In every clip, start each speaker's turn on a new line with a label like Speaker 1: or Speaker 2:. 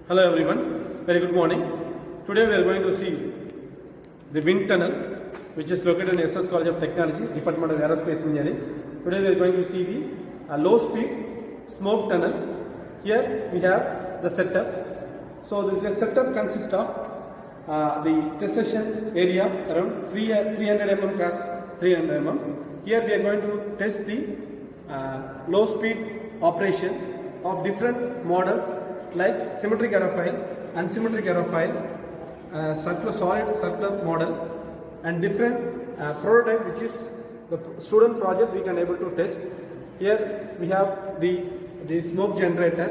Speaker 1: Hello everyone, very good morning. Today we are going to see the wind tunnel which is located in SS College of Technology, Department of Aerospace Engineering. Today we are going to see the low speed smoke tunnel. Here we have the setup. So this setup consists of the test session area around 300 mm cross 300 mm. Here we are going to test the low speed operation of different models like symmetric aerofoil, unsymmetric aerofoil, solid circular model, and different prototype which is the student project we can able to test. Here we have the smoke generator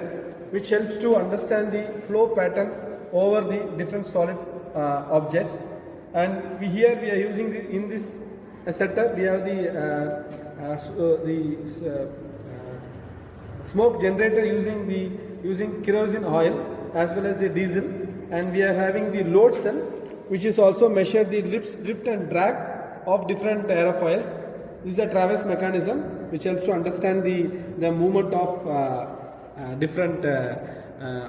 Speaker 1: which helps to understand the flow pattern over the different solid objects, and here we are using in this setup we have the smoke generator using kerosene oil as well as the diesel, and we are having the load cell which is also measure the lift and drag of different aerofoils. This is a traverse mechanism which helps to understand the movement of different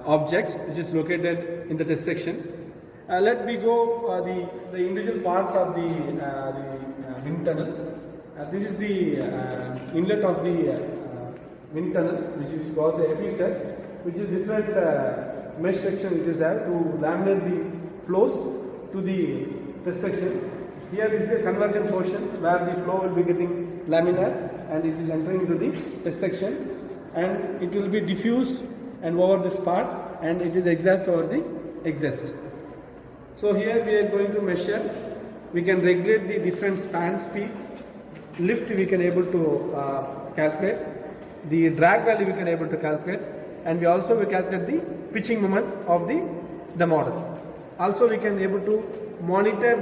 Speaker 1: objects which is located in the test section. Let me go the individual parts of the wind tunnel. This is the inlet of the wind tunnel, which is called a FU which is different mesh section it is have to laminate the flows to the test section. Here is a conversion portion where the flow will be getting laminar and it is entering into the test section, and it will be diffused and over this part, and it is exhaust over the exhaust. So here we are going to measure, we can regulate the different span speed, lift we can able to calculate, the drag value we can able to calculate, and we also will calculate the pitching moment of the model. Also we can able to monitor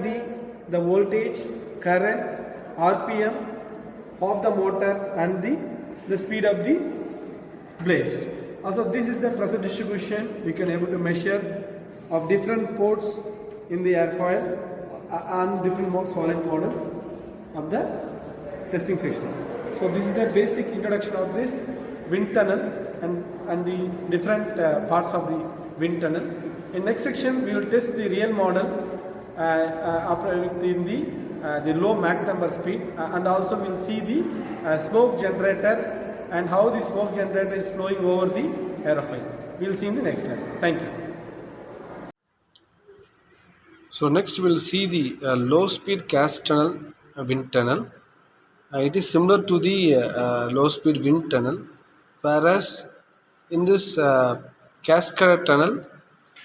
Speaker 1: the voltage, current, RPM of the motor and the speed of the blades. Also this is the pressure distribution we can able to measure of different ports in the airfoil and different more solid models of the testing section. So this is the basic introduction of this wind tunnel and the different parts of the wind tunnel. In next section we will test the real model in the low Mach number speed, and also we will see the smoke generator and how the smoke generator is flowing over the aerofoil. We will see in the next class. Thank you.
Speaker 2: So next we will see the low speed gas tunnel, wind tunnel. It is similar to the low speed wind tunnel, whereas in this cascade tunnel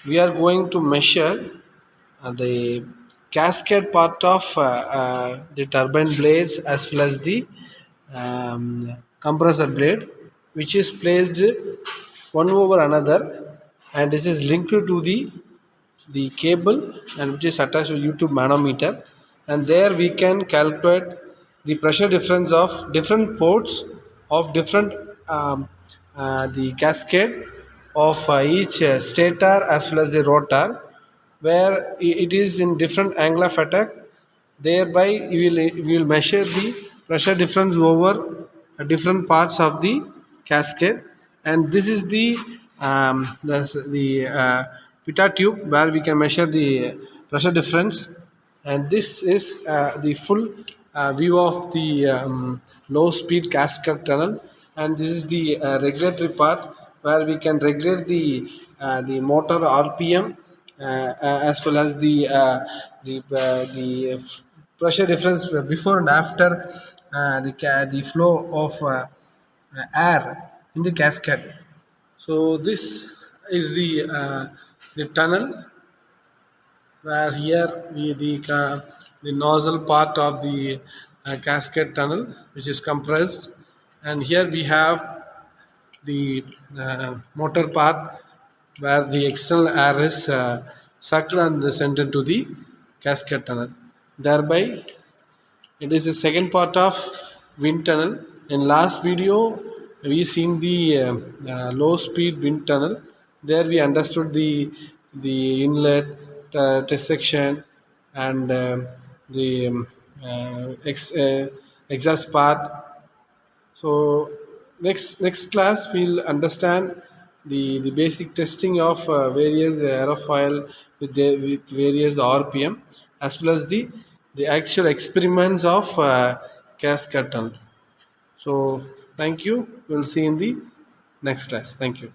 Speaker 2: we are going to measure the cascade part of the turbine blades as well as the compressor blade, which is placed one over another, and this is linked to the cable and which is attached to YouTube manometer, and there we can calculate the pressure difference of different ports of different the cascade of each stator as well as the rotor, where it is in different angle of attack. Thereby we will measure the pressure difference over different parts of the cascade, and this is the pitot tube where we can measure the pressure difference, and this is the full view of the low speed cascade tunnel, and this is the regulatory part where we can regulate the motor RPM as well as the pressure difference before and after the flow of air in the cascade. So this is the tunnel, where here the nozzle part of the cascade tunnel which is compressed, and here we have the motor part where the external air is sucked and sent into the cascade tunnel. Thereby it is the second part of wind tunnel. In last video we seen the low speed wind tunnel. There we understood the inlet, test section, and the exhaust part. So next class we'll understand the basic testing of various aerofoil with various RPM, as well as the actual experiments of cascade tunnel. So thank you. We'll see in the next class. Thank you.